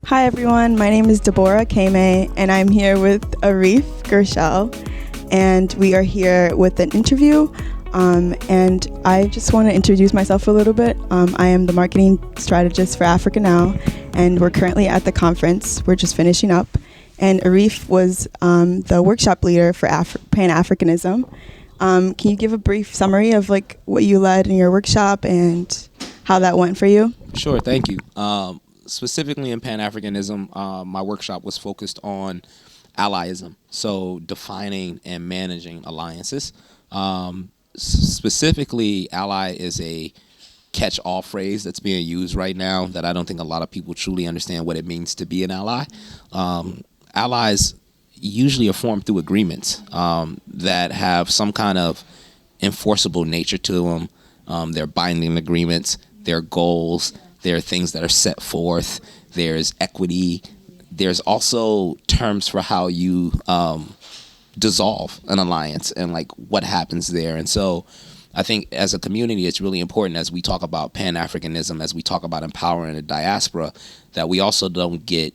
Hi everyone, my name is Deborah Kame and I'm here with Arif Gursel and we are here with an interview and I just want to introduce myself a little bit. I am the marketing strategist for Africa Now and we're currently at the conference. We're just finishing up and Arif was the workshop leader for Pan-Africanism. Can you give a brief summary of like what you led in your workshop and how that went for you? Sure, thank you. Specifically in Pan-Africanism, my workshop was focused on allyism, so defining and managing alliances. Specifically, ally is a catch-all phrase that's being used right now that I don't think a lot of people truly understand what it means to be an ally. Allies usually are formed through agreements that have some kind of enforceable nature to them. They're binding agreements, they're goals, there are things that are set forth, there's equity, there's also terms for how you dissolve an alliance and like what happens there. And so I think as a community, it's really important as we talk about Pan-Africanism, as we talk about empowering the diaspora, that we also don't get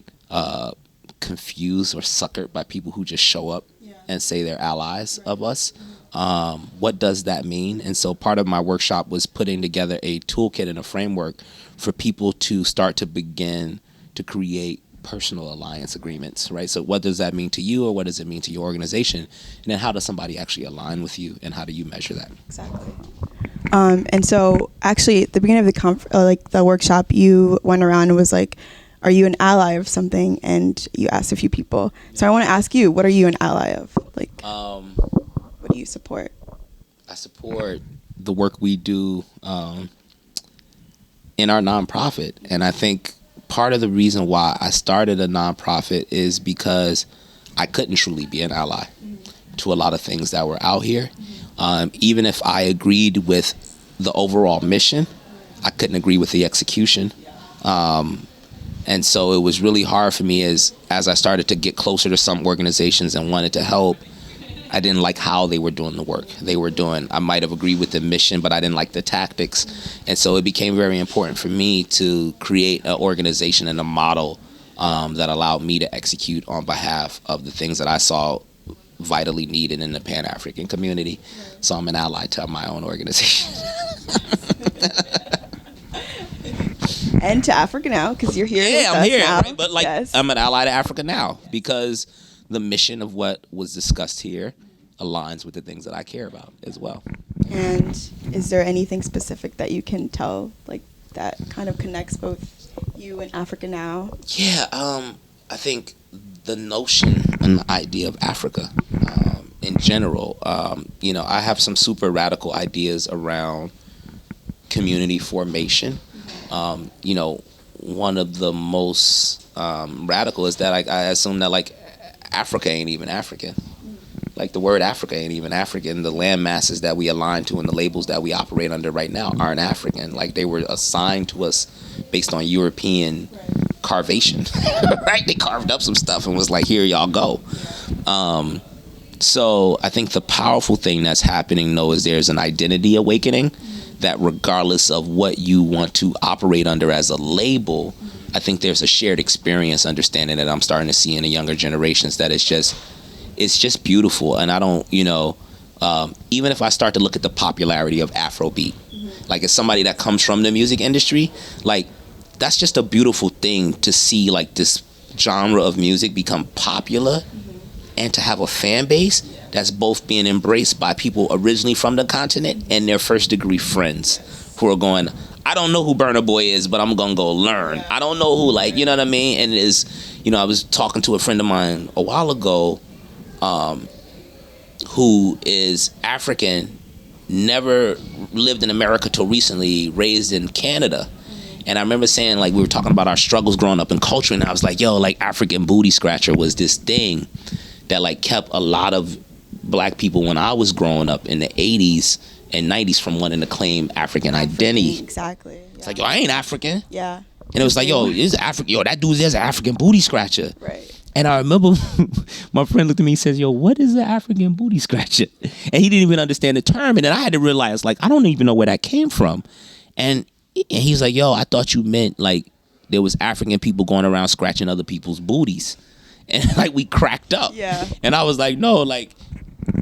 confused or suckered by people who just show up and say they're allies of us. What does that mean? And so part of my workshop was putting together a toolkit and a framework for people to start to begin to create personal alliance agreements, right? So what does that mean to you, or what does it mean to your organization? And then how does somebody actually align with you, and how do you measure that? Exactly. And so actually at the beginning of the workshop, you went around and was like, are you an ally of something? And you asked a few people. So I want to ask you, what are you an ally of? Like, what do you support? I support the work we do in our nonprofit. And I think part of the reason why I started a nonprofit is because I couldn't truly be an ally to a lot of things that were out here. Even if I agreed with the overall mission, I couldn't agree with the execution. And so it was really hard for me as I started to get closer to some organizations and wanted to help. I didn't like how they were doing the work they were doing. I might have agreed with the mission, but I didn't like the tactics. And so it became very important for me to create an organization and a model that allowed me to execute on behalf of the things that I saw vitally needed in the Pan-African community. So I'm an ally to my own organization. And to Africa Now, because you're here. Yeah, I'm here. Now. Right? But like, yes. I'm an ally to Africa Now because the mission of what was discussed here aligns with the things that I care about as well. And is there anything specific that you can tell, like that kind of connects both you and Africa Now? Yeah, I think the notion and the idea of Africa in general, I have some super radical ideas around community formation. One of the most radical is that I assume that like Africa ain't even African. Like the word Africa ain't even African. The land masses that we align to and the labels that we operate under right now aren't African. Like they were assigned to us based on European carvation, right? They carved up some stuff and was like, here y'all go. So I think the powerful thing that's happening though is there's an identity awakening that regardless of what you want to operate under as a label, I think there's a shared experience understanding that I'm starting to see in the younger generations that it's just beautiful. And I don't, even if I start to look at the popularity of Afrobeat, like as somebody that comes from the music industry, like that's just a beautiful thing to see like this genre of music become popular and to have a fan base that's both being embraced by people originally from the continent and their first degree friends who are going, I don't know who Burna Boy is, but I'm gonna go learn. I don't know who, like, you know what I mean? And I was talking to a friend of mine a while ago who is African, never lived in America till recently, raised in Canada. And I remember saying, like, we were talking about our struggles growing up in culture, and I was like, yo, like, African booty scratcher was this thing that, like, kept a lot of black people when I was growing up in the 80s and 90s from wanting to claim African identity. Exactly. Yeah. It's like, yo, I ain't African. Yeah. And it was like, yo, that dude is an African booty scratcher. Right. And I remember my friend looked at me and says, yo, what is an African booty scratcher? And he didn't even understand the term. And then I had to realize, like, I don't even know where that came from. And he's like, yo, I thought you meant, like, there was African people going around scratching other people's booties, and like we cracked up. Yeah. And I was like, no, like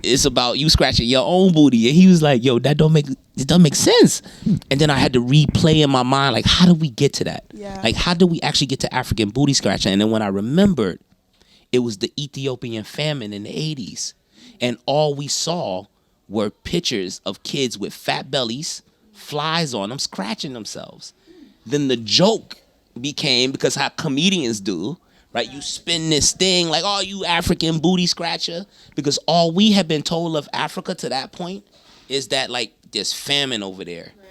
it's about you scratching your own booty. And he was like, yo, it don't make sense. And then I had to replay in my mind, like, how did we get to that? Yeah. Like, how did we actually get to African booty scratching? And then when I remembered, it was the Ethiopian famine in the 80s. And all we saw were pictures of kids with fat bellies, flies on them, scratching themselves. Then the joke became, because how comedians do, right? You spin this thing like, oh, you African booty scratcher. Because all we had been told of Africa to that point is that, like, there's famine over there. Right.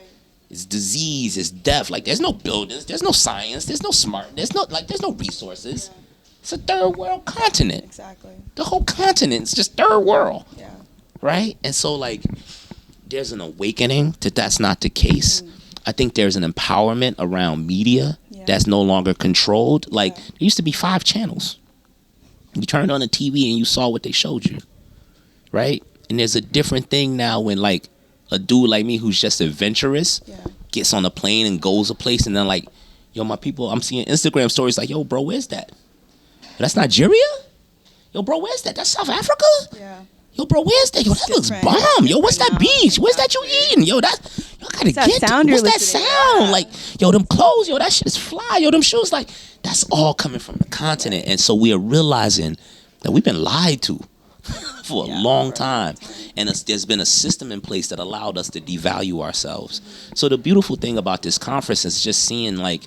It's disease, it's death. Like, there's no buildings, there's no science, there's no smart, there's no resources. Yeah. It's a third world continent. Exactly. The whole continent's just third world. Yeah. Right? And so, like, there's an awakening that that's not the case. I think there's an empowerment around media that's no longer controlled. Like, there used to be 5 channels. You turned on the TV and you saw what they showed you. Right? And there's a different thing now when, like, a dude like me who's just adventurous gets on a plane and goes a place, and then, like, yo, my people, I'm seeing Instagram stories like, yo, bro, where's that? That's Nigeria? Yo, bro, where's that? That's South Africa? Yeah. Yo, bro, where's that? Yo, that looks bomb. Yo, what's that beach? Where's that you eating? Yo, I gotta get that. What's that sound? Like, yo, them clothes, yo, that shit is fly. Yo, them shoes, like, that's all coming from the continent. And so we are realizing that we've been lied to for a long time. And there's been a system in place that allowed us to devalue ourselves. So the beautiful thing about this conference is just seeing, like,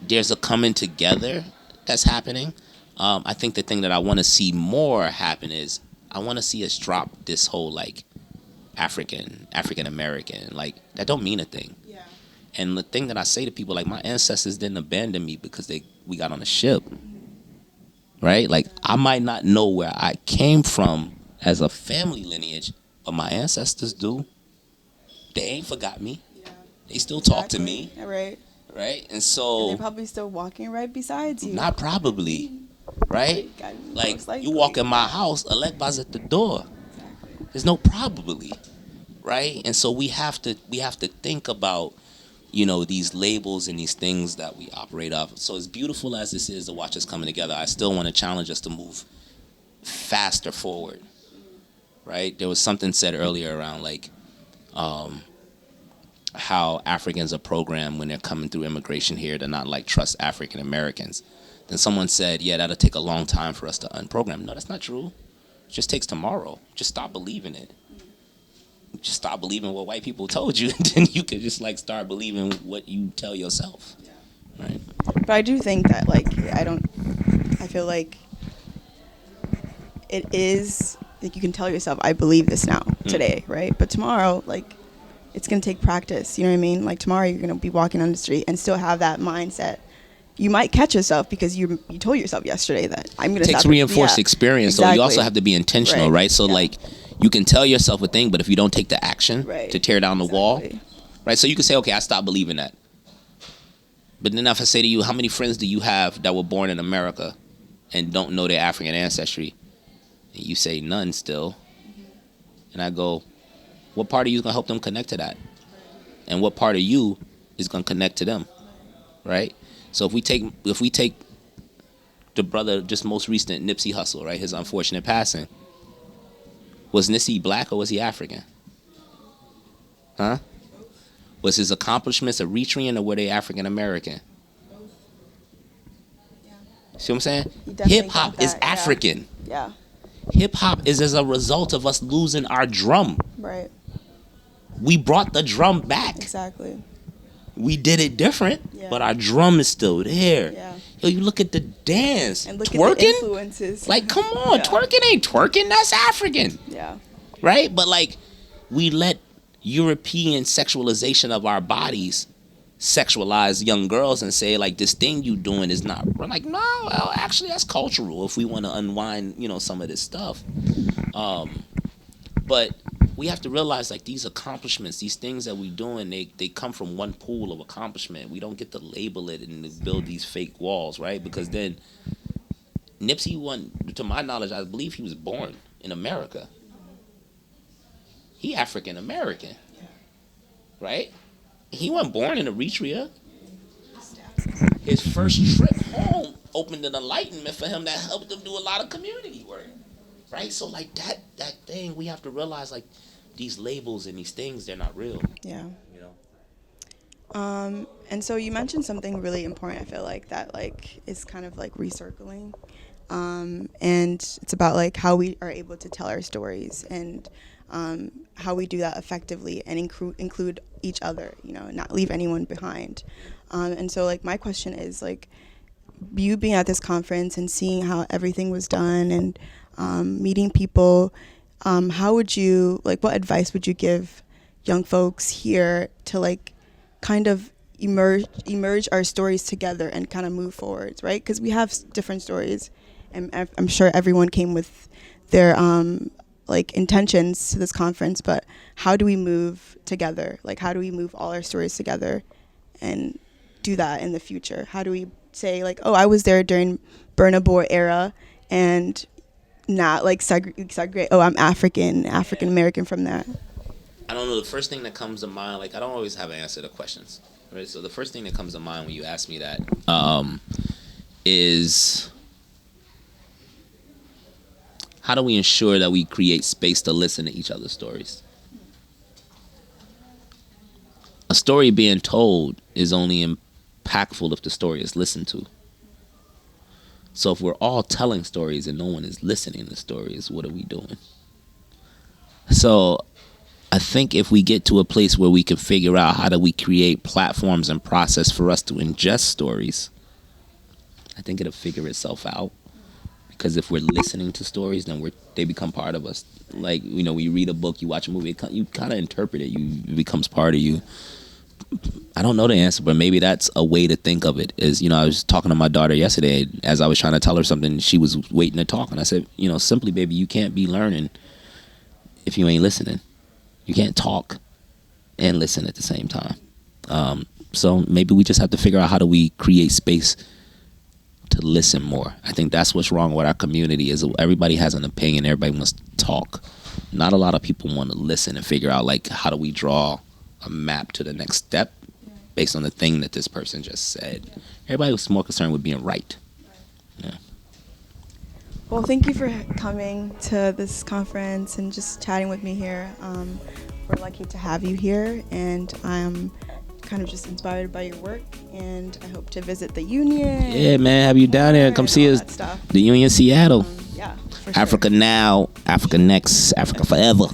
there's a coming together that's happening. I think the thing that I want to see more happen is I want to see us drop this whole, like, African American, like, that don't mean a thing. Yeah. And the thing that I say to people, like, my ancestors didn't abandon me because we got on a ship. Right? Like, I might not know where I came from as a family lineage, but my ancestors do. They ain't forgot me. Yeah. They still talk to me. Right. Right? And so... And they're probably still walking right beside you. Not probably. Right? Like, you walk in my house, Alekba's at the door. Exactly. There's no probably. Right? And so we have to think about, you know, these labels and these things that we operate off. So as beautiful as this is to watch us coming together, I still want to challenge us to move faster forward. Right? There was something said earlier around, like, how Africans are programmed when they're coming through immigration here to not, like, trust African Americans. Then someone said, yeah, that'll take a long time for us to unprogram. No, that's not true. It just takes tomorrow. Just stop believing it. Just stop believing what white people told you, and then you could just, like, start believing what you tell yourself. Yeah. Right? But I do think that, like, I feel like it is, like, you can tell yourself, I believe this now, today, right? But tomorrow, like, it's going to take practice, you know what I mean? Like, tomorrow you're going to be walking on the street and still have that mindset. You might catch yourself because you told yourself yesterday that I'm going to stop. It takes reinforced experience, exactly. So you also have to be intentional, right? So, like, you can tell yourself a thing, but if you don't take the action to tear down the wall, right? So you can say, okay, I stopped believing that. But then if I say to you, how many friends do you have that were born in America and don't know their African ancestry? And you say none still. And I go, what part of you is going to help them connect to that? And what part of you is going to connect to them? Right? So if we take the brother, just most recent, Nipsey Hussle, right? His unfortunate passing. Was Nipsey black or was he African? Huh? Was his accomplishments Eritrean or were they African American? See what I'm saying? Hip hop is African. Yeah. Hip hop is as a result of us losing our drum. Right. We brought the drum back. Exactly. We did it different, but our drum is still there. Yeah. Yo, you look at the dance. And look twerking? at the influences. Like, come on, twerking ain't twerking. That's African. Yeah. Right? But, like, we let European sexualization of our bodies sexualize young girls and say, like, this thing you doing is not. We're like, no, well, actually, that's cultural if we want to unwind, you know, some of this stuff. But we have to realize, like, these accomplishments, these things that we're doing, they come from one pool of accomplishment. We don't get to label it and build these fake walls, right? Because then Nipsey to my knowledge, I believe he was born in America. He African American, right? He wasn't born in Eritrea. his first trip home opened an enlightenment for him that helped him do a lot of community work, right? So like that thing, we have to realize like these labels and these things, they're not real. Yeah. You know. And so you mentioned something really important. I feel like that like is kind of like recircling, and it's about like how we are able to tell our stories and how we do that effectively and include each other. You know, not leave anyone behind. And so like my question is like you being at this conference and seeing how everything was done and meeting people. How would you like? What advice would you give young folks here to like kind of emerge our stories together and kind of move forwards, right? Because we have different stories, and I'm sure everyone came with their like intentions to this conference. But how do we move together? Like, how do we move all our stories together and do that in the future? How do we say like, oh, I was there during Burna Boy era, and not like segregate. Oh, I'm African American from that. I don't know. The first thing that comes to mind, like I don't always have an answer to questions, right? So the first thing that comes to mind when you ask me that is how do we ensure that we create space to listen to each other's stories? A story being told is only impactful if the story is listened to. So if we're all telling stories and no one is listening to stories, what are we doing? So I think if we get to a place where we can figure out how do we create platforms and process for us to ingest stories, I think it'll figure itself out. Because if we're listening to stories, then they become part of us. Like, you know, when you read a book, you watch a movie, you kind of interpret it. It becomes part of you. I don't know the answer, but maybe that's a way to think of it. Is, you know, I was talking to my daughter yesterday as I was trying to tell her something. She was waiting to talk, and I said, you know, simply, baby, you can't be learning if you ain't listening. You can't talk and listen at the same time. So maybe we just have to figure out how do we create space to listen more. I think that's what's wrong with our community is everybody has an opinion. Everybody wants to talk. Not a lot of people want to listen and figure out like how do we draw a map to the next step based on the thing that this person just said. Everybody was more concerned with being right. Yeah. Well, thank you for coming to this conference and just chatting with me here. We're lucky to have you here, and I'm kind of just inspired by your work, and I hope to visit the Union. Yeah, man, have you down there? Come see us. The Union, Seattle. Yeah, for Africa sure. now, Africa next, Africa forever.